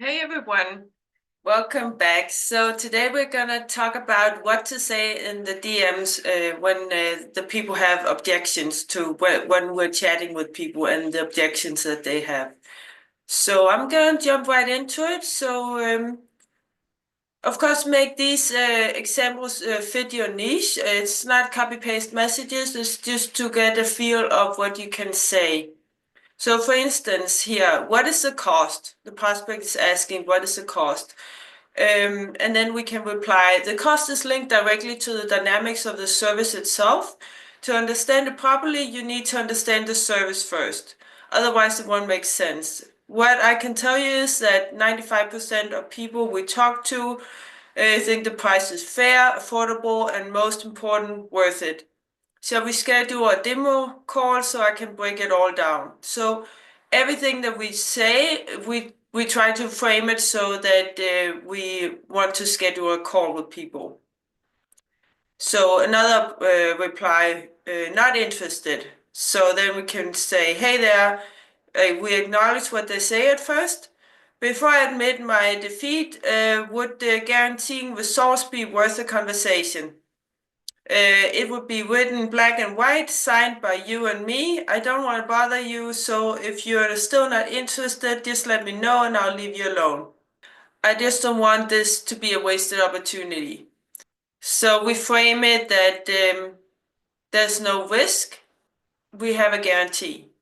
Hey everyone, welcome back. So today we're gonna talk about what to say in the DMs when the people have objections to when we're chatting with people and the objections that they have. So I'm gonna jump right into it. Of course, make these examples fit your niche. It's not copy-paste messages. It's just to get a feel of what you can say. So for instance, here, what is the cost? The prospect is asking, what is the cost? And then we can reply, the cost is linked directly to the dynamics of the service itself. To understand it properly, you need to understand the service first. Otherwise, it won't make sense. What I can tell you is that 95% of people we talk to think the price is fair, affordable, and most important, worth it. Shall we schedule a demo call so I can break it all down? So everything that we say, we try to frame it so that we want to schedule a call with people. So another reply, not interested. So then we can say, hey there, we acknowledge what they say at first. Before I admit my defeat, would guaranteeing results be worth a conversation? It would be written black and white, signed by you and me. I don't want to bother you, so if you're still not interested, just let me know and I'll leave you alone. I just don't want this to be a wasted opportunity. So we frame it that there's no risk, we have a guarantee.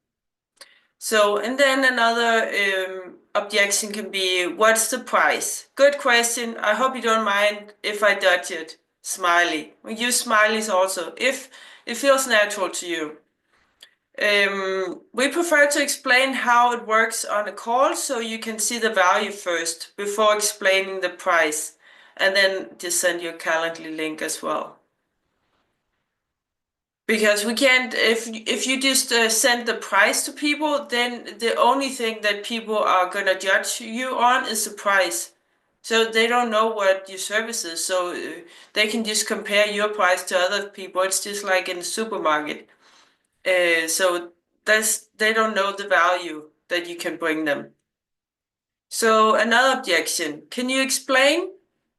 So, and then another objection can be, what's the price? Good question. I hope you don't mind if I dodge it. Smiley. We use smileys also, if it feels natural to you. We prefer to explain how it works on a call so you can see the value first before explaining the price, and then just send your Calendly link as well. Because we can't, if you just send the price to people, then the only thing that people are gonna judge you on is the price. So they don't know what your service is, so they can just compare your price to other people. It's just like in the supermarket. So they don't know the value that you can bring them. So another objection, can you explain?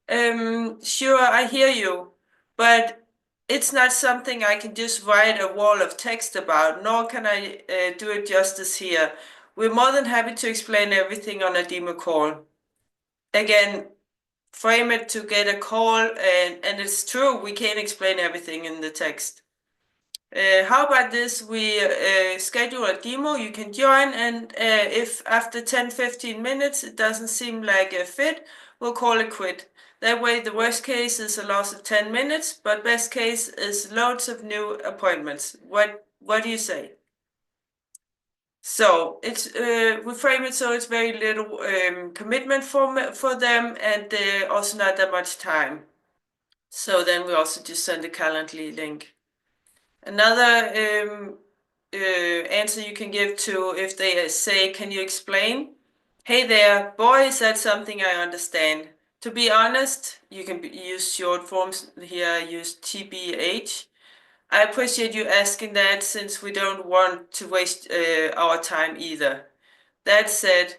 Sure, I hear you, but it's not something I can just write a wall of text about, nor can I do it justice here. We're more than happy to explain everything on a demo call. Again, frame it to get a call, and it's true, we can't explain everything in the text. How about this? We schedule a demo, you can join, and if after 10-15 minutes it doesn't seem like a fit, we'll call it quit. That way, the worst case is a loss of 10 minutes, but best case is loads of new appointments. What do you say? So it's we frame it so it's very little commitment for them, and also not that much time. So then we also just send a Calendly link. Another answer you can give to if they say, can you explain? Hey there, boy, is that something I understand. To be honest, you can use short forms here, use TBH. I appreciate you asking that since we don't want to waste our time either. That said,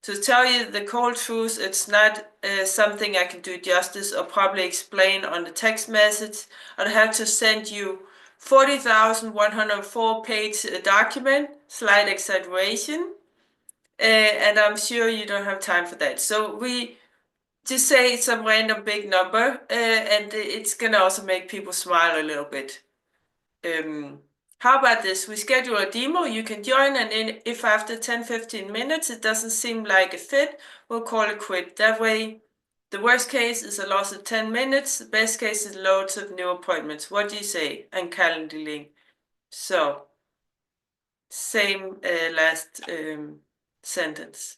to tell you the cold truth, it's not something I can do justice or probably explain on the text message. I'd have to send you 40,104 page document, slight exaggeration, and I'm sure you don't have time for that. So we just say some random big number, and it's gonna also make people smile a little bit. How about this? We schedule a demo, you can join, and if after 10-15 minutes it doesn't seem like a fit, we'll call it quit. That way, the worst case is a loss of 10 minutes, the best case is loads of new appointments. What do you say? And Calendly link. So, same last sentence.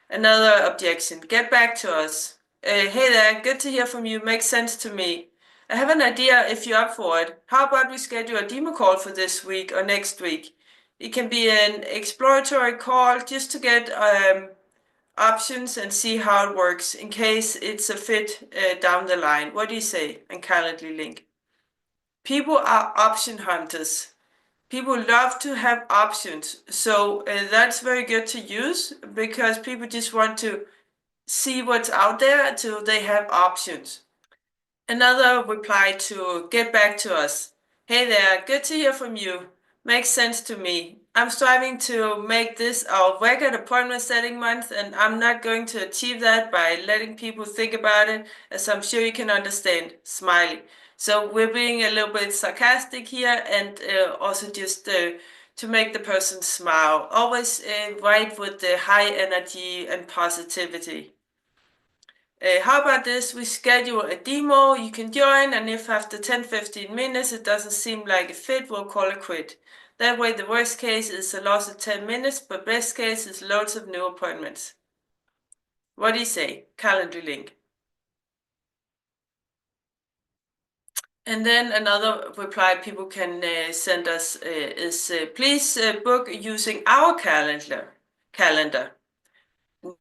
Another objection. Get back to us. Hey there, good to hear from you. Makes sense to me. I have an idea if you're up for it. How about we schedule a demo call for this week or next week? It can be an exploratory call just to get options and see how it works in case it's a fit down the line. What do you say? And Calendly link. People are option hunters. people love to have options. So that's very good to use because people just want to see what's out there until they have options. Another reply to get back to us. Hey there, good to hear from you. Makes sense to me. I'm striving to make this our record appointment setting month, and I'm not going to achieve that by letting people think about it, as I'm sure you can understand. Smiley. So we're being a little bit sarcastic here and also just to make the person smile. Always write with the high energy and positivity. How about this? We schedule a demo, you can join, and if after 10-15 minutes it doesn't seem like a fit, we'll call it quit. That way the worst case is a loss of 10 minutes, but best case is loads of new appointments. What do you say? Calendar link. And then another reply people can send us is please book using our calendar.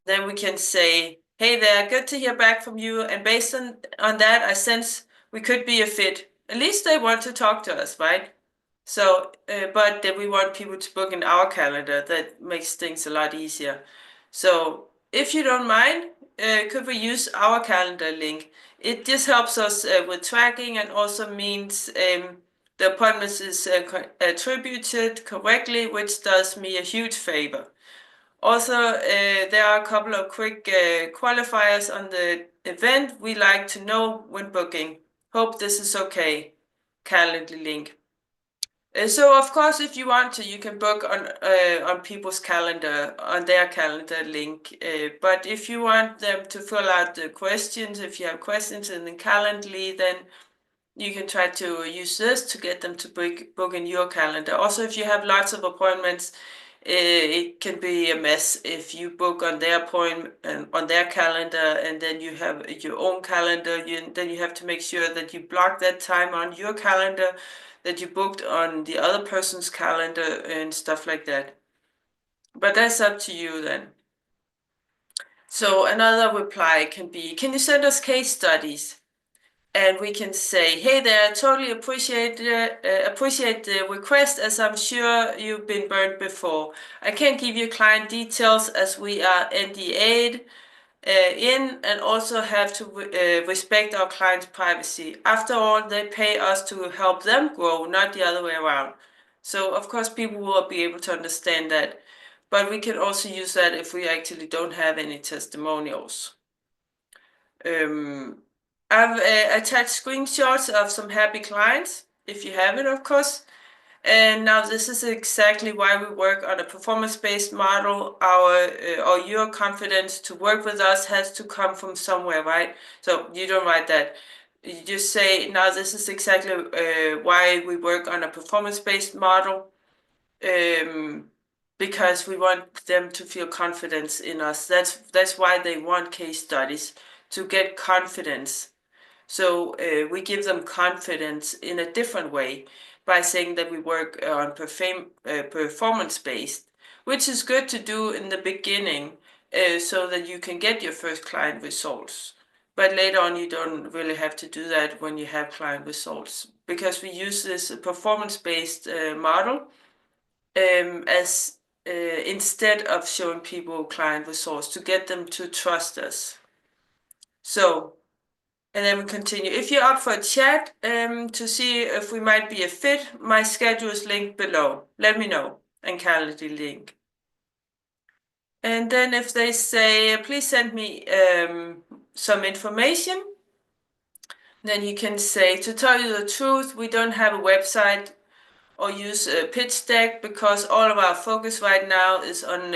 Then we can say, hey there, good to hear back from you. And based on that, I sense we could be a fit. At least they want to talk to us, right? So, but then we want people to book in our calendar. That makes things a lot easier. So if you don't mind, could we use our calendar link? It just helps us with tracking and also means the appointments is attributed correctly, which does me a huge favor. Also, there are a couple of quick qualifiers on the event we like to know when booking. Hope this is okay. Calendar link. So of course, if you want to, you can book on people's calendar, on their calendar link. But if you want them to fill out the questions, if you have questions in the Calendly, then you can try to use this to get them to book in your calendar. Also, if you have lots of appointments, it can be a mess if you book on their appointment and on their calendar, and then you have your own calendar. Then you have to make sure that you block that time on your calendar, that you booked on the other person's calendar and stuff like that. But that's up to you then. So another reply can be, can you send us case studies? And we can say, hey there, totally appreciate the request, as I'm sure you've been burned before. I can't give you client details as we are NDA'd in and also have to respect our clients' privacy. After all, they pay us to help them grow, not the other way around. So of course people will be able to understand that. But we can also use that if we actually don't have any testimonials. I've attached screenshots of some happy clients, if you have it, of course. And now this is exactly why we work on a performance-based model. Or your confidence to work with us has to come from somewhere, right? So you don't write that. You just say, now this is exactly why we work on a performance-based model. Because we want them to feel confidence in us. That's why they want case studies, to get confidence. So we give them confidence in a different way by saying that we work on performance-based, which is good to do in the beginning so that you can get your first client results. But later on, you don't really have to do that when you have client results, because we use this performance-based model as instead of showing people client results to get them to trust us. So, and then we continue. If you're up for a chat to see if we might be a fit, my schedule is linked below. Let me know. And calendar link. And then if they say, please send me some information, then you can say, to tell you the truth, we don't have a website or use a pitch deck because all of our focus right now is on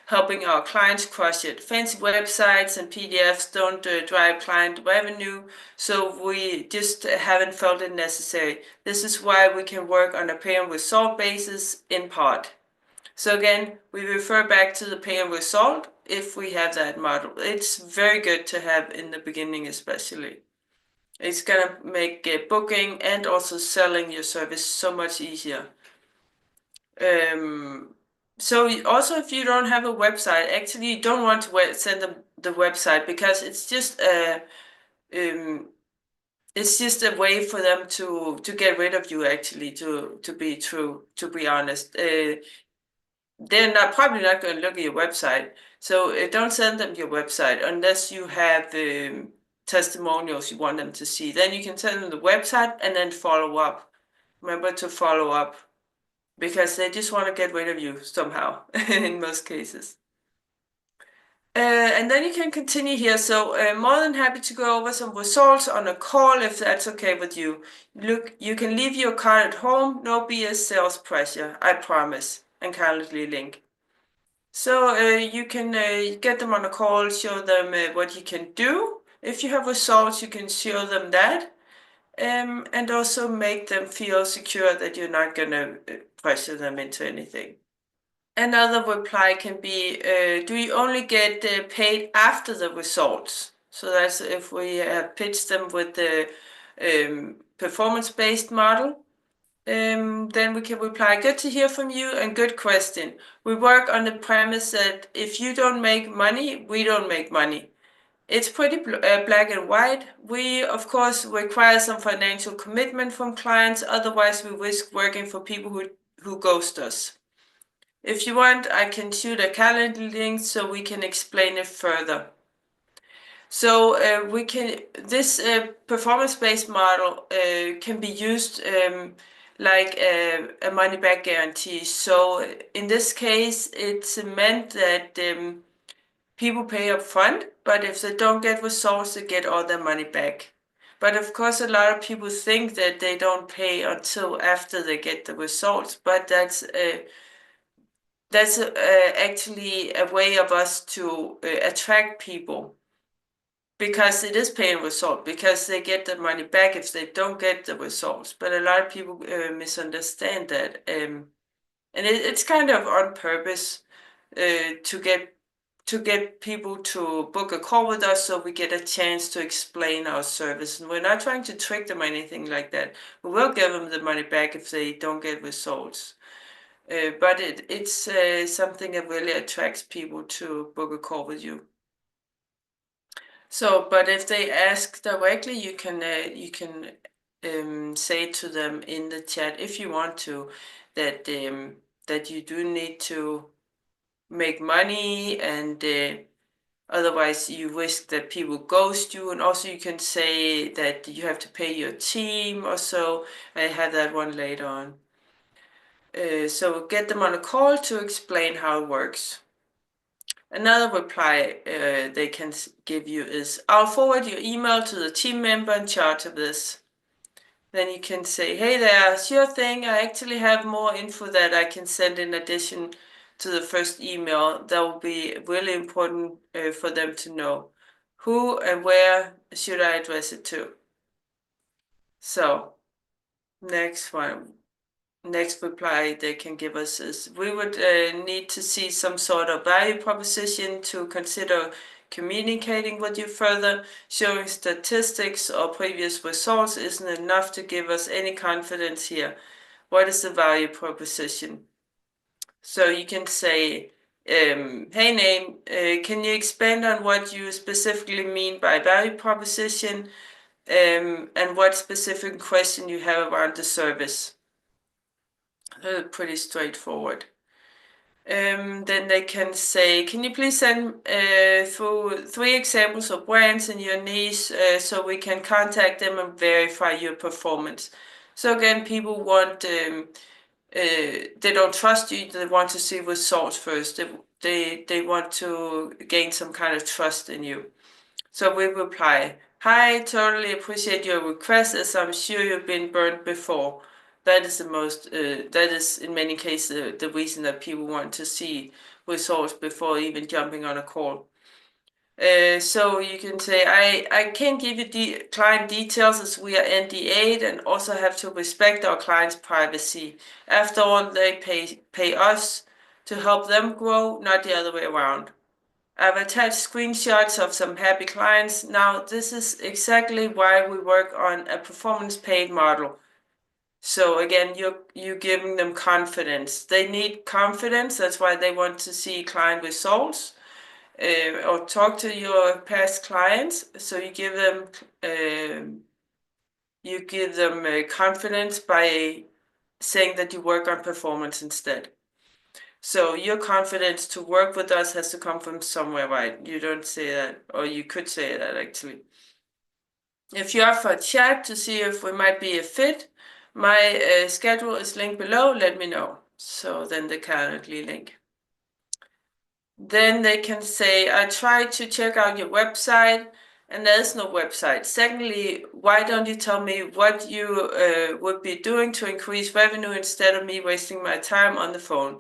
helping our clients crush it. Fancy websites and PDFs don't drive client revenue, so we just haven't felt it necessary. This is why we can work on a pay and result basis in part. So again, we refer back to the pay and result if we have that model. It's very good to have in the beginning especially. It's gonna make booking and also selling your service so much easier. So also if you don't have a website, actually you don't want to send them the website because it's just it's just a way for them to get rid of you, actually, to be honest. They're probably not going to look at your website. So don't send them your website unless you have testimonials you want them to see. Then you can send them the website and then follow up. Remember to follow up because they just want to get rid of you somehow in most cases. And then you can continue here. So more than happy to go over some results on a call if that's okay with you. Look, you can leave your card at home. No BS sales pressure, I promise. And kindly link. So you can get them on a call, show them what you can do. If you have results, you can show them that. And also make them feel secure that you're not going to pressure them into anything. Another reply can be, do you only get paid after the results? So that's if we pitch them with the performance-based model. Then we can reply, good to hear from you and good question. We work on the premise that if you don't make money, we don't make money. It's pretty black and white. We, of course, require some financial commitment from clients. Otherwise, we risk working for people who ghost us. If you want, I can shoot a calendar link so we can explain it further. So this performance-based model can be used like a money-back guarantee. So in this case, it's meant that people pay up front, but if they don't get results, they get all their money back. But of course, a lot of people think that they don't pay until after they get the results, but that's actually a way of us to attract people because it is pay and result because they get the money back if they don't get the results. But a lot of people misunderstand that, and it's kind of on purpose to get people to book a call with us so we get a chance to explain our service. And we're not trying to trick them or anything like that. We will give them the money back if they don't get results. But it's something that really attracts people to book a call with you. So, but if they ask directly, you can say to them in the chat if you want to that that you do need to make money and otherwise you risk that people ghost you. And also you can say that you have to pay your team or so. I have that one later on. So get them on a call to explain how it works. Another reply they can give you is, I'll forward your email to the team member in charge of this. Then you can say, hey there, sure thing, I actually have more info that I can send in addition to the first email. That will be really important for them to know. Who and where should I address it to? So, next one. Next reply they can give us is, we would need to see some sort of value proposition to consider communicating with you further. Showing statistics or previous results isn't enough to give us any confidence here. What is the value proposition? So you can say, hey Name, can you expand on what you specifically mean by value proposition and what specific question you have around the service? Pretty straightforward. Then they can say, can you please send through 3 examples of brands in your niche so we can contact them and verify your performance. So again, people want, they don't trust you, they want to see results first. They want to gain some kind of trust in you. So we reply, hi, totally appreciate your request as I'm sure you've been burned before. That is the most, that is in many cases the reason that people want to see results before even jumping on a call. So you can say, I can't give you client details as we are NDA'd and also have to respect our clients' privacy. After all, they pay us to help them grow, not the other way around. I've attached screenshots of some happy clients. Now, this is exactly why we work on a performance-paid model. So again, you're giving them confidence. They need confidence. That's why they want to see client results or talk to your past clients. So you give them you give them confidence by saying that you work on performance instead. So your confidence to work with us has to come from somewhere, right? You don't say that, or you could say that actually. If you offer a chat to see if we might be a fit, my schedule is linked below. Let me know. So then the Calendly link. Then they can say, I tried to check out your website and there's no website. Secondly, why don't you tell me what you would be doing to increase revenue instead of me wasting my time on the phone?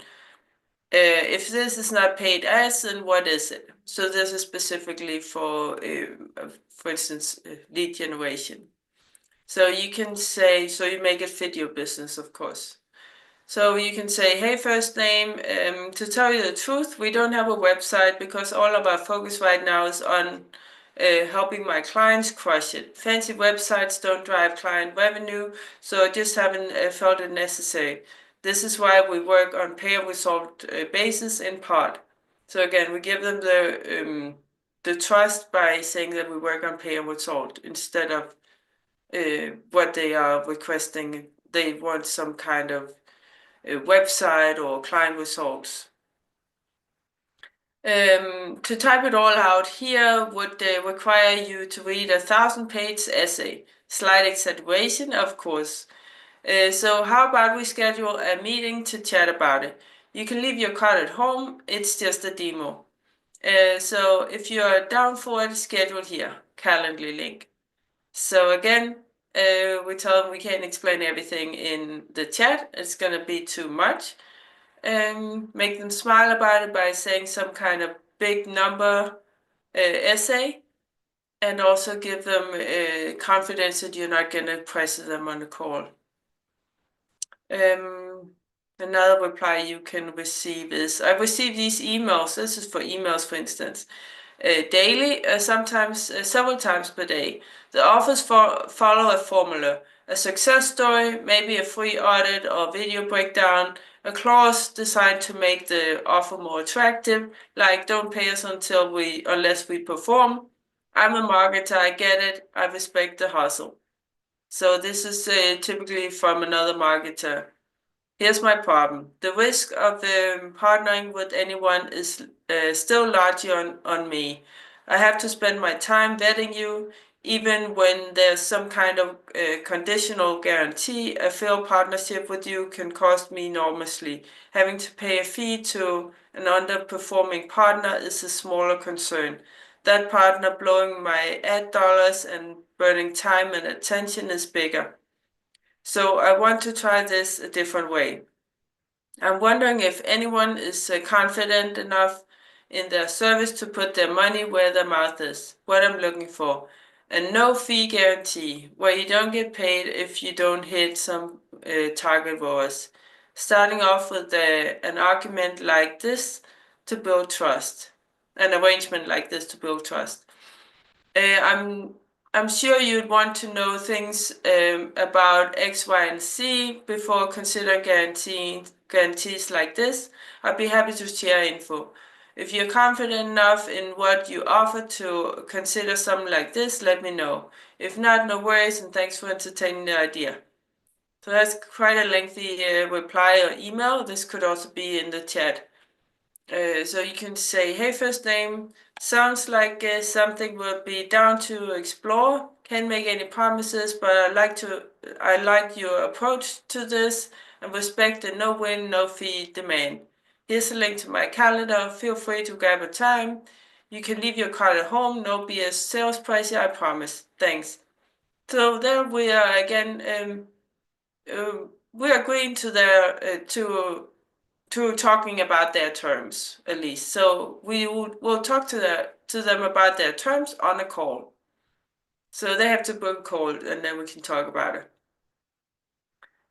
If this is not paid ads, then what is it? So this is specifically for instance, lead generation. So you can say, so you make it fit your business, of course. So you can say, hey, first name, to tell you the truth, we don't have a website because all of our focus right now is on helping my clients crush it. Fancy websites don't drive client revenue, so I just haven't felt it necessary. This is why we work on pay-as-result basis in part. So again, we give them the trust by saying that we work on pay-as-result instead of what they are requesting. They want some kind of website or client results. To type it all out here would require you to read a 1,000-page essay. Slight exaggeration, of course. So how about we schedule a meeting to chat about it? You can leave your card at home. It's just a demo. So if you're down for it, schedule here. Calendly link. So again, we tell them we can't explain everything in the chat. It's going to be too much. Make them smile about it by saying some kind of big number essay, and also give them confidence that you're not going to pressure them on the call. Another reply you can receive is, I receive these emails, this is for emails for instance, daily, sometimes several times per day. The offers follow a formula, a success story, maybe a free audit or video breakdown, a clause designed to make the offer more attractive, like don't pay us unless we perform. I'm a marketer, I get it, I respect the hustle. So this is typically from another marketer. Here's my problem. The risk of partnering with anyone is still largely on me. I have to spend my time vetting you, even when there's some kind of conditional guarantee. A failed partnership with you can cost me enormously. Having to pay a fee to an underperforming partner is a smaller concern. That partner blowing my ad dollars and burning time and attention is bigger. So I want to try this a different way. I'm wondering if anyone is confident enough in their service to put their money where their mouth is. What I'm looking for. A no fee guarantee, where you don't get paid if you don't hit some target ROAS. Starting off with an argument like this to build trust. An arrangement like this to build trust. I'm sure you'd want to know things about X, Y, and Z before considering guarantees like this. I'd be happy to share info. If you're confident enough in what you offer to consider something like this, let me know. If not, no worries, and thanks for entertaining the idea. So that's quite a lengthy reply or email. This could also be in the chat. So you can say, hey, first name, sounds like something we'll be down to explore. Can't make any promises, but I like your approach to this and respect the no win, no fee demand. Here's a link to my calendar. Feel free to grab a time. You can leave your card at home. No BS sales pressure, I promise. Thanks. So there we are again. We're agreeing to to talking about their terms, at least. So we'll talk to them about their terms on a call. So they have to book a call and then we can talk about it.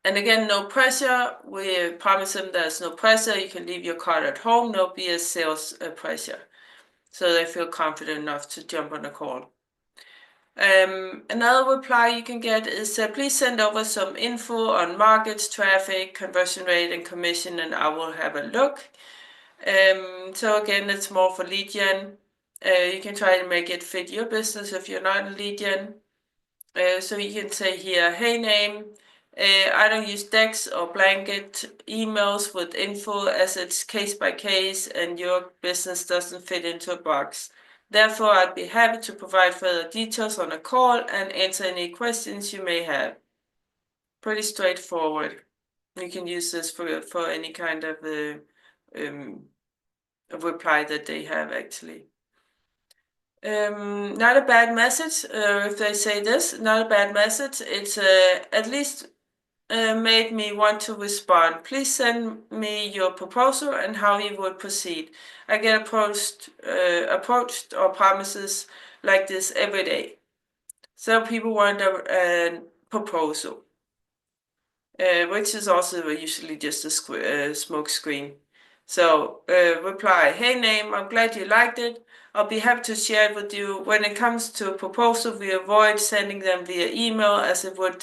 And again, no pressure. We promise them there's no pressure. You can leave your card at home. No BS sales pressure. So they feel confident enough to jump on a call. Another reply you can get is please send over some info on markets, traffic, conversion rate, and commission, and I will have a look. So again, it's more for lead gen. You can try to make it fit your business if you're not a lead gen. So you can say here, hey name, I don't use decks or blanket emails with info as it's case by case and your business doesn't fit into a box. Therefore, I'd be happy to provide further details on a call and answer any questions you may have. Pretty straightforward. You can use this for any kind of reply that they have actually. Not a bad message. If they say this, not a bad message. It's at least made me want to respond. Please send me your proposal and how you would proceed. I get approached or promises like this every day. So people want a proposal, which is also usually just a smoke screen. So reply, hey name, I'm glad you liked it. I'll be happy to share it with you. When it comes to a proposal, we avoid sending them via email as it would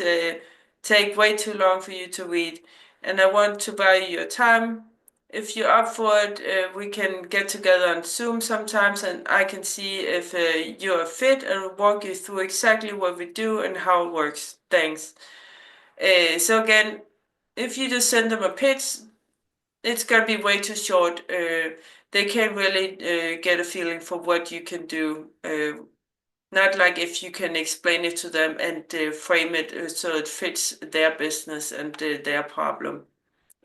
take way too long for you to read. And I want to value your time. If you're up for it, we can get together on Zoom sometimes and I can see if you're a fit and walk you through exactly what we do and how it works. Thanks. So again, if you just send them a pitch, it's gonna be way too short. They can't really get a feeling for what you can do. Not like if you can explain it to them and frame it so it fits their business and their problem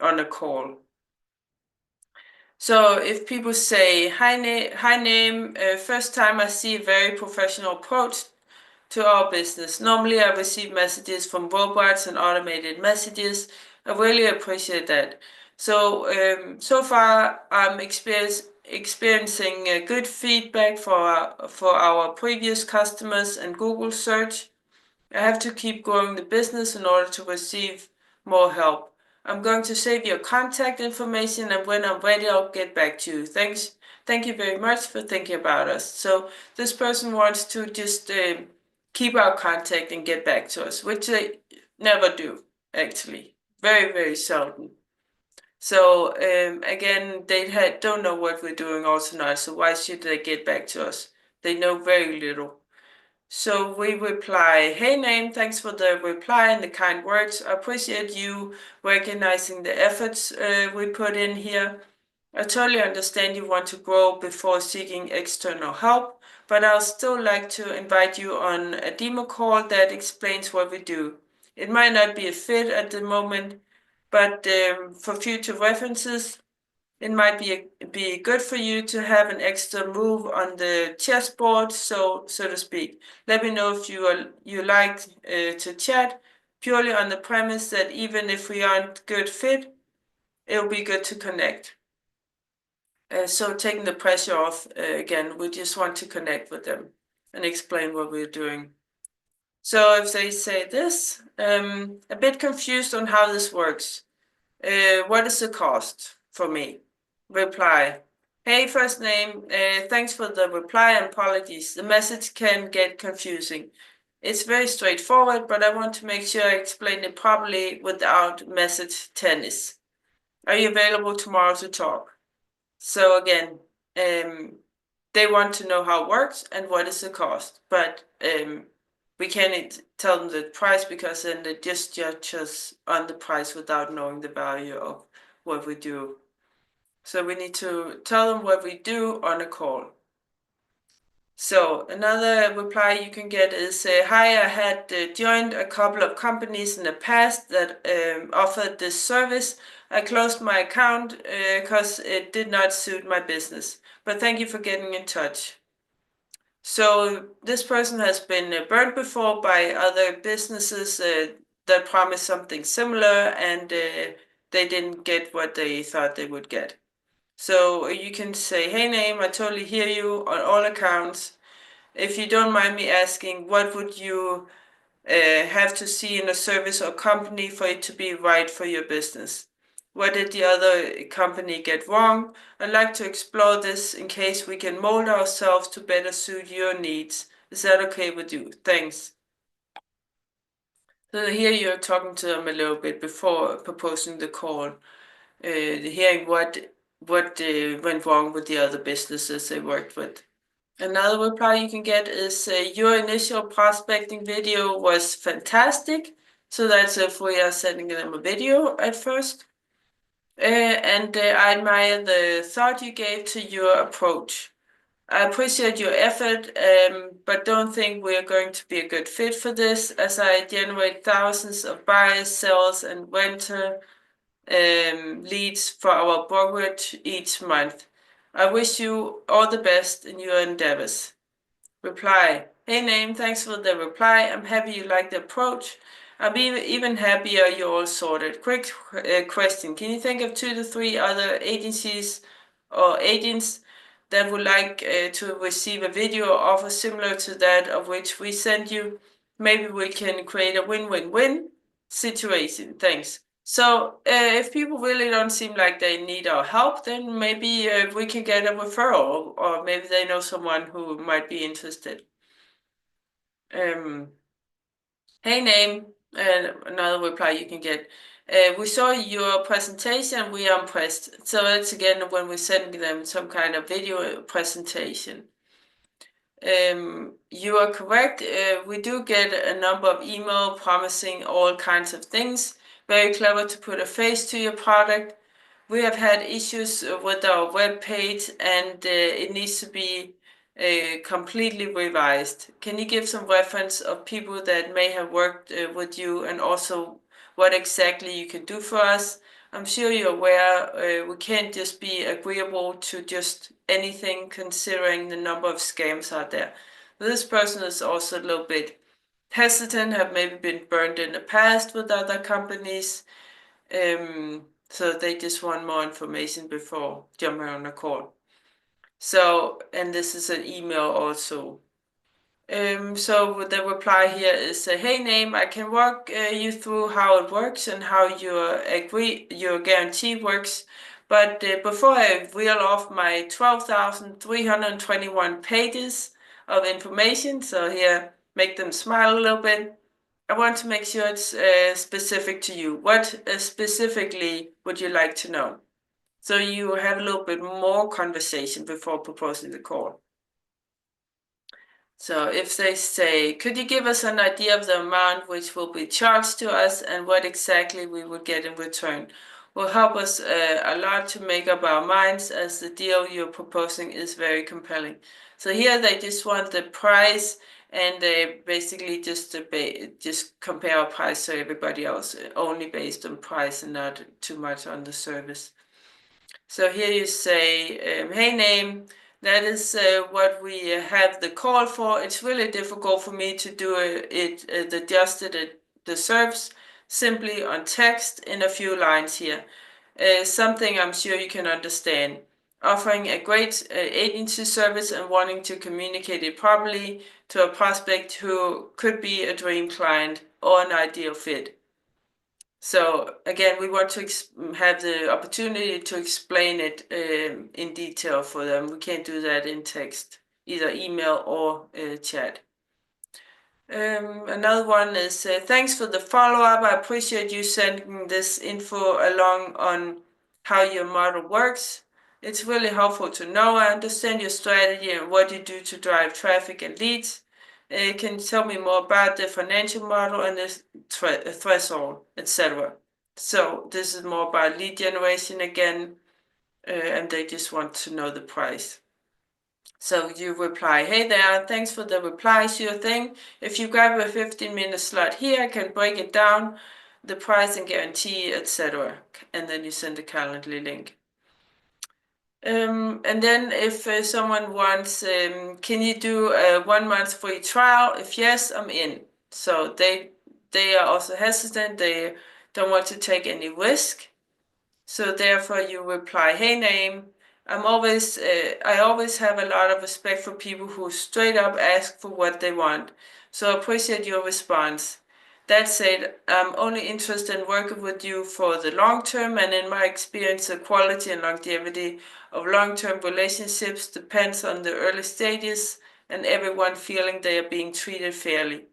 on a call. So if people say, hi name, first time I see a very professional approach to our business. Normally I receive messages from robots and automated messages. I really appreciate that. So so far I'm experiencing good feedback for our previous customers and Google search. I have to keep growing the business in order to receive more help. I'm going to save your contact information and when I'm ready, I'll get back to you. Thanks. Thank you very much for thinking about us. So this person wants to just keep our contact and get back to us, which they never do, actually. Very, very seldom. So again, they don't know what we're doing also now, so why should they get back to us? They know very little. So we reply, hey name, thanks for the reply and the kind words. I appreciate you recognizing the efforts we put in here. I totally understand you want to grow before seeking external help, but I'll still like to invite you on a demo call that explains what we do. It might not be a fit at the moment, but for future references, it might be good for you to have an extra move on the chessboard, so to speak. Let me know if you like to chat, purely on the premise that even if we aren't good fit, it'll be good to connect. So taking the pressure off, again, we just want to connect with them and explain what we're doing. So if they say this, a bit confused on how this works. What is the cost for me? Reply. Hey, first name, thanks for the reply and apologies. The message can get confusing. It's very straightforward, but I want to make sure I explain it properly without message tennis. Are you available tomorrow to talk? So again, they want to know how it works and what is the cost, but we can't tell them the price because then they just judge us on the price without knowing the value of what we do. So we need to tell them what we do on a call. So another reply you can get is, hi, I had joined a couple of companies in the past that offered this service. I closed my account because it did not suit my business. But thank you for getting in touch. So this person has been burned before by other businesses that promised something similar and they didn't get what they thought they would get. So you can say, hey name, I totally hear you on all accounts. If you don't mind me asking, what would you have to see in a service or company for it to be right for your business? What did the other company get wrong? I'd like to explore this in case we can mold ourselves to better suit your needs. Is that okay with you? Thanks. So here you're talking to them a little bit before proposing the call, hearing what went wrong with the other businesses they worked with. Another reply you can get is your initial prospecting video was fantastic. So that's if we are sending them a video at first. And I admire the thought you gave to your approach. I appreciate your effort, but don't think we're going to be a good fit for this, as I generate thousands of buyers, sellers, and renter leads for our brokerage each month. I wish you all the best in your endeavors. Reply. Hey, Name, thanks for the reply. I'm happy you like the approach. I'm even happier you're all sorted. Quick question. Can you think of 2 to 3 other agencies or agents that would like to receive a video or offer similar to that of which we sent you? Maybe we can create a win-win-win situation. Thanks. So if people really don't seem like they need our help, then maybe we can get a referral, or maybe they know someone who might be interested. Hey, Name, another reply you can get. We saw your presentation. We are impressed. So it's again when we send them some kind of video presentation. You are correct. We do get a number of email promising all kinds of things. Very clever to put a face to your product. We have had issues with our web page, and it needs to be completely revised. Can you give some reference of people that may have worked with you, and also what exactly you can do for us? I'm sure you're aware we can't just be agreeable to just anything, considering the number of scams out there. This person is also a little bit hesitant, have maybe been burned in the past with other companies. So they just want more information before jumping on a call. So, and this is an email also. So the reply here is, hey, Name, I can walk you through how it works and how your guarantee works. But before I reel off my 12,321 pages of information, so here, make them smile a little bit, I want to make sure it's specific to you. What specifically would you like to know? So you have a little bit more conversation before proposing the call. So if they say, could you give us an idea of the amount which will be charged to us and what exactly we will get in return? Will help us a lot to make up our minds, as the deal you're proposing is very compelling. So here they just want the price, and they basically just compare our price to everybody else, only based on price and not too much on the service. So here you say, hey, Name, that is what we have the call for. It's really difficult for me to do the serves simply on text in a few lines here. Something I'm sure you can understand. Offering a great agency service and wanting to communicate it properly to a prospect who could be a dream client or an ideal fit. So again, we want to have the opportunity to explain it in detail for them. We can't do that in text, either email or chat. Another one is, thanks for the follow-up. I appreciate you sending this info along on how your model works. It's really helpful to know. I understand your strategy and what you do to drive traffic and leads. Can you tell me more about the financial model and the threshold, etc.? So this is more about lead generation again, and they just want to know the price. So you reply, hey there, thanks for the reply, sure thing. If you grab a 15-minute slot here, I can break it down, the price and guarantee, etc. And then you send a Calendly link. And then if someone wants, can you do a 1 month free trial? If yes, I'm in. So they are also hesitant. They don't want to take any risk. So therefore you reply, hey, Name, I always have a lot of respect for people who straight up ask for what they want. So appreciate your response. That said, I'm only interested in working with you for the long term, and in my experience, the quality and longevity of long-term relationships depends on the early stages and everyone feeling they are being treated fairly.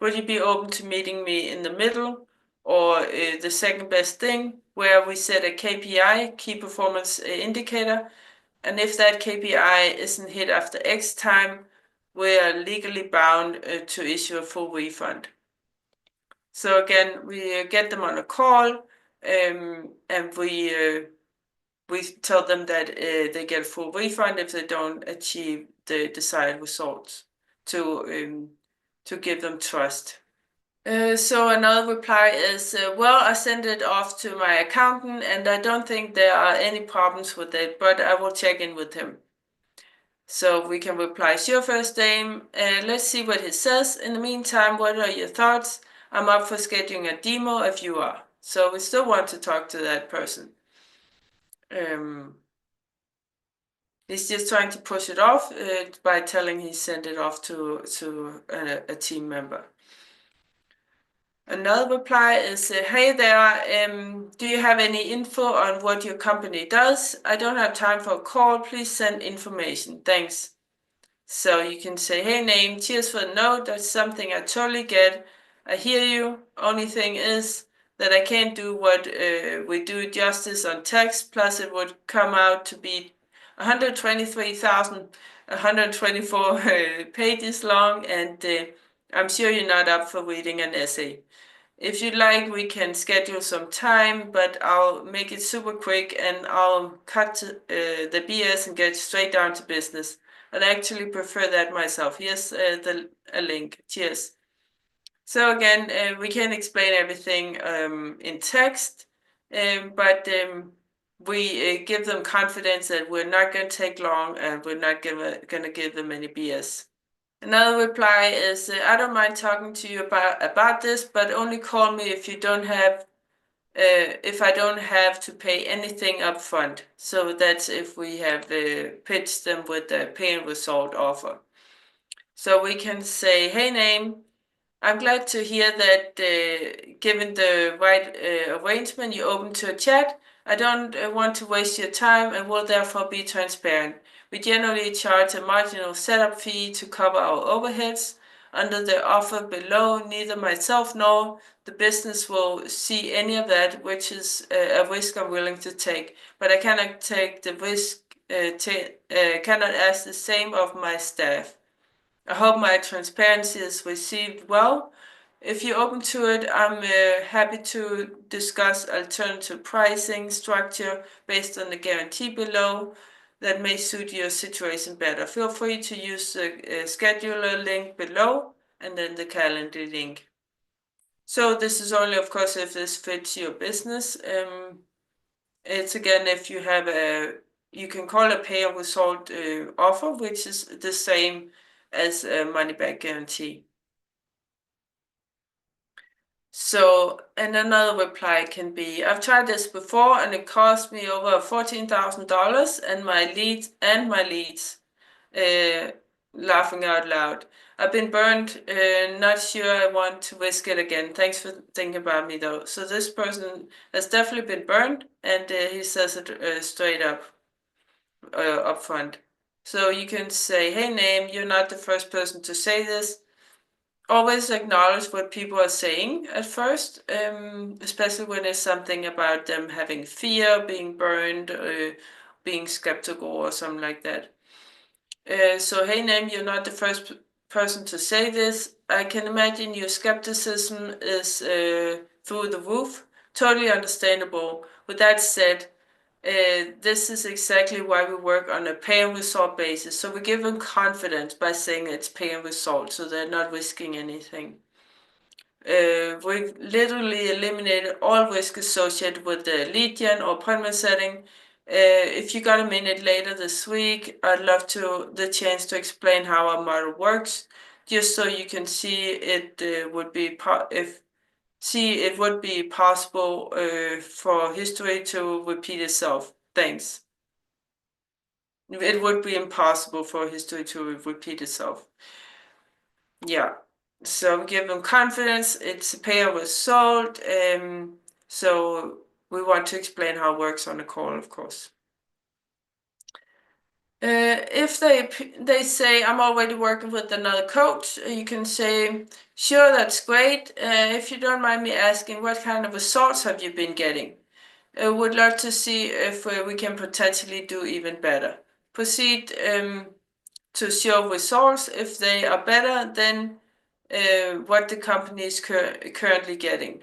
Would you be open to meeting me in the middle, or the second best thing, where we set a KPI, key performance indicator, And if that KPI isn't hit after X time, we are legally bound to issue a full refund. So again, we get them on a call, and we tell them that they get a full refund if they don't achieve the desired results to give them trust. So another reply is, well, I sent it off to my accountant and I don't think there are any problems with it, but I will check in with him. So we can reply, sure, first name. Let's see what he says. In the meantime, what are your thoughts? I'm up for scheduling a demo if you are. So we still want to talk to that person. He's just trying to push it off by telling he sent it off to a team member. Another reply is, hey there, do you have any info on what your company does? I don't have time for a call. Please send information. Thanks. So you can say, hey name, cheers for the note. That's something I totally get. I hear you. Only thing is that I can't do what we do justice on text. Plus it would come out to be 123,124 pages long. And I'm sure you're not up for reading an essay. If you'd like, we can schedule some time, but I'll make it super quick and I'll cut the BS and get straight down to business. I'd actually prefer that myself. Here's a link. Cheers. So again, we can explain everything in text, but we give them confidence that we're not going to take long and we're not going to give them any BS. Another reply is, I don't mind talking to you about this, but only call me if you don't have, if I don't have to pay anything up front. So that's if we have pitched them with a pay and result offer. So we can say, hey name, I'm glad to hear that given the right arrangement, you're open to a chat. I don't want to waste your time and will therefore be transparent. We generally charge a marginal setup fee to cover our overheads. Under the offer below, neither myself nor the business will see any of that, which is a risk I'm willing to take. But I cannot take the risk, cannot ask the same of my staff. I hope my transparency is received well. If you're open to it, I'm happy to discuss alternative pricing structure based on the guarantee below that may suit your situation better. Feel free to use the scheduler link below and then the calendar link. So this is only, of course, if this fits your business. It's again, if you have you can call a pay and result offer, which is the same as a money back guarantee. So, and another reply can be, I've tried this before and it cost me over $14,000 and my leads, laughing out loud. I've been burned, not sure I want to risk it again. Thanks for thinking about me though. So this person has definitely been burned and he says it straight up front. So you can say, hey name, you're not the first person to say this. Always acknowledge what people are saying at first, especially when it's something about them having fear, being burned, being skeptical or something like that. So hey name, you're not the first person to say this. I can imagine your skepticism is through the roof. Totally understandable. With that said, this is exactly why we work on a pay and result basis. So we give them confidence by saying it's pay and result, so they're not risking anything. We've literally eliminated all risk associated with the lead gen or appointment setting. If you got a minute later this week, I'd love the chance to explain how our model works, just so you can see it would be it would be possible for history to repeat itself. Thanks. It would be impossible for history to repeat itself. Yeah. So give them confidence. It's a pay and result. So we want to explain how it works on the call, of course. If they say, I'm already working with another coach, you can say, sure, that's great. If you don't mind me asking, what kind of results have you been getting? Would love to see if we can potentially do even better. proceed to show results if they are better than what the company is currently getting.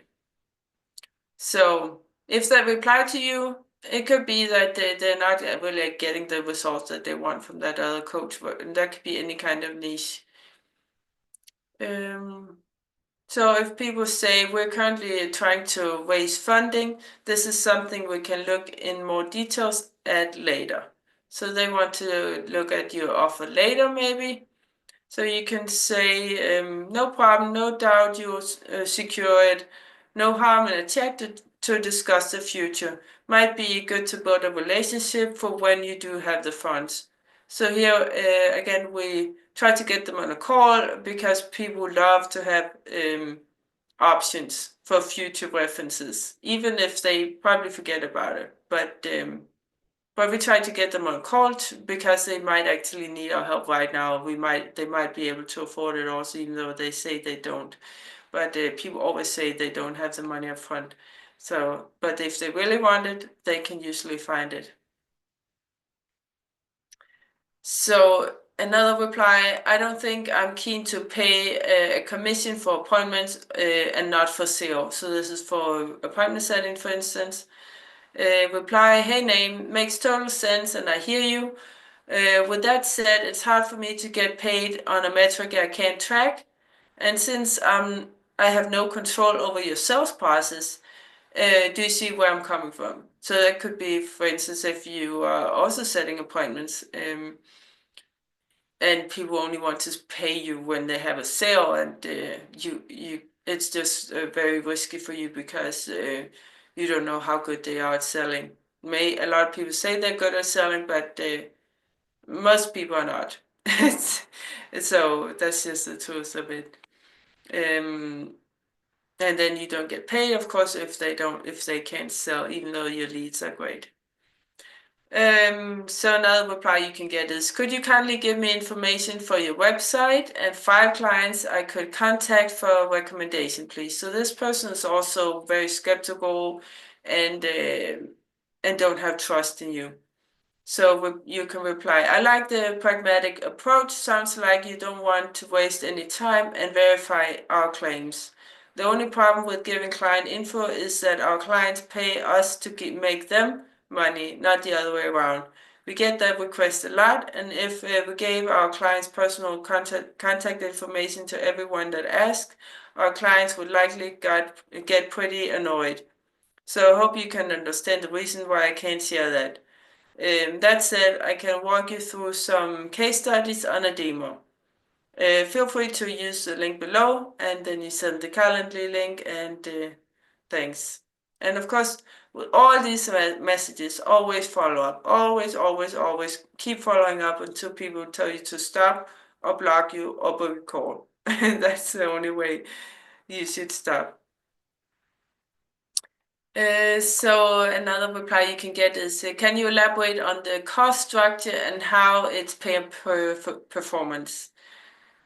So if they reply to you, it could be that they're not really getting the results that they want from that other coach, and that could be any kind of niche. So if people say we're currently trying to raise funding, this is something we can look in more details at later. So they want to look at your offer later, maybe. So you can say, no problem, no doubt you'll secure it. No harm in a chat to discuss the future. Might be good to build a relationship for when you do have the funds. So here, again, we try to get them on a call because people love to have options for future references, even if they probably forget about it. But we try to get them on a call because they might actually need our help right now. They might be able to afford it also, even though they say they don't. But people always say they don't have the money up front. So, but if they really want it, they can usually find it. So another reply, I don't think I'm keen to pay a commission for appointments and not for sale. So this is for appointment setting, for instance. Reply, hey name, makes total sense and I hear you. With that said, it's hard for me to get paid on a metric I can't track. And since I have no control over your sales process, do you see where I'm coming from? So that could be, for instance, if you are also setting appointments and people only want to pay you when they have a sale, and it's just very risky for you because you don't know how good they are at selling. A lot of people say they're good at selling, but most people are not. So that's just the truth of it. And then you don't get paid, of course, if they can't sell, even though your leads are great. So another reply you can get is, could you kindly give me information for your website and 5 clients I could contact for a recommendation, please? So this person is also very skeptical and don't have trust in you. So you can reply, I like the pragmatic approach. Sounds like you don't want to waste any time and verify our claims. The only problem with giving client info is that our clients pay us to make them money, not the other way around. We get that request a lot, and if we gave our clients personal contact information to everyone that asked, our clients would likely get pretty annoyed. So I hope you can understand the reason why I can't share that. That said, I can walk you through some case studies on a demo. Feel free to use the link below, and then you send the Calendly link, and thanks. And of course, with all these messages, always follow up. Always, always, always keep following up until people tell you to stop or block you or book a call. That's the only way you should stop. So another reply you can get is, can you elaborate on the cost structure and how it's pay per performance?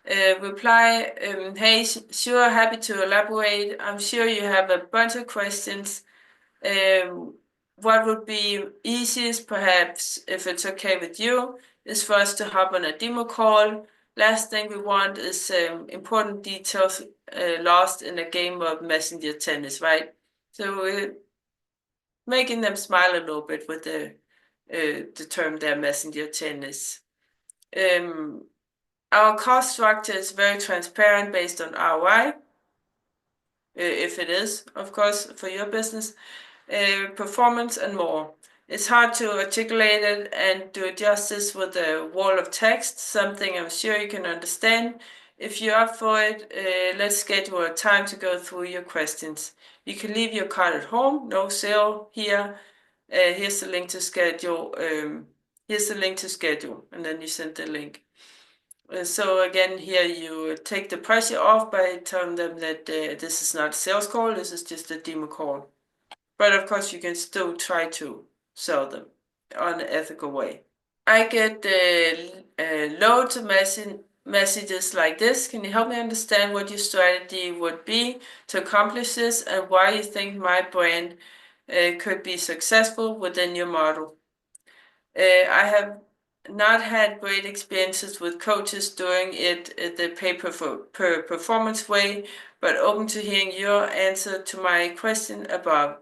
Reply, hey, sure, happy to elaborate. I'm sure you have a bunch of questions. What would be easiest, perhaps, if it's okay with you, is for us to hop on a demo call. Last thing we want is important details lost in a game of messenger tennis, right? So making them smile a little bit with the term there, messenger tennis. Our cost structure is very transparent based on ROI, if it is, of course, for your business, performance and more. It's hard to articulate it and do justice with a wall of text, something I'm sure you can understand. If you're up for it, let's schedule a time to go through your questions. You can leave your card at home, no sale here. Here's the link to schedule. Here's the link to schedule, and then you send the link. So again, here you take the pressure off by telling them that this is not a sales call, this is just a demo call. But of course, you can still try to sell them on an ethical way. I get loads of messages like this. Can you help me understand what your strategy would be to accomplish this and why you think my brand could be successful within your model? I have not had great experiences with coaches doing it the per performance way, but open to hearing your answer to my question above.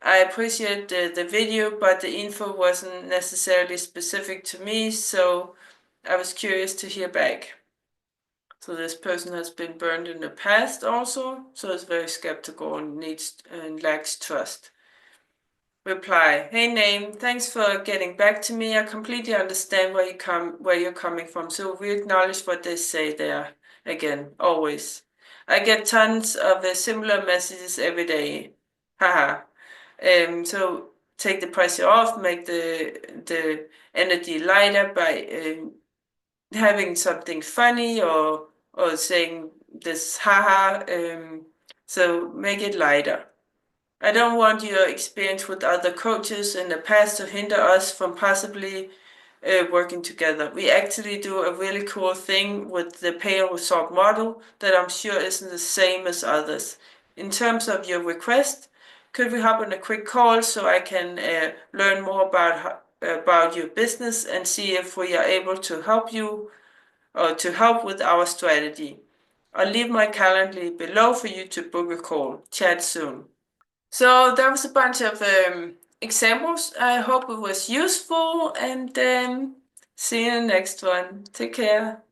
I appreciate the video, but the info wasn't necessarily specific to me, so I was curious to hear back. So this person has been burned in the past also, so is very skeptical and needs and lacks trust. Reply, hey Name, thanks for getting back to me. I completely understand where you're coming from, so we acknowledge what they say there. Again, always. I get tons of similar messages every day. Haha. So take the pressure off, make the energy lighter by having something funny or saying this haha. So make it lighter. I don't want your experience with other coaches in the past to hinder us from possibly working together. We actually do a really cool thing with the pay and result model that I'm sure isn't the same as others. In terms of your request, could we hop on a quick call so I can learn more about your business and see if we are able to help you or to help with our strategy? I'll leave my calendar below for you to book a call. Chat soon. So that was a bunch of examples. I hope it was useful and see you in the next one. Take care.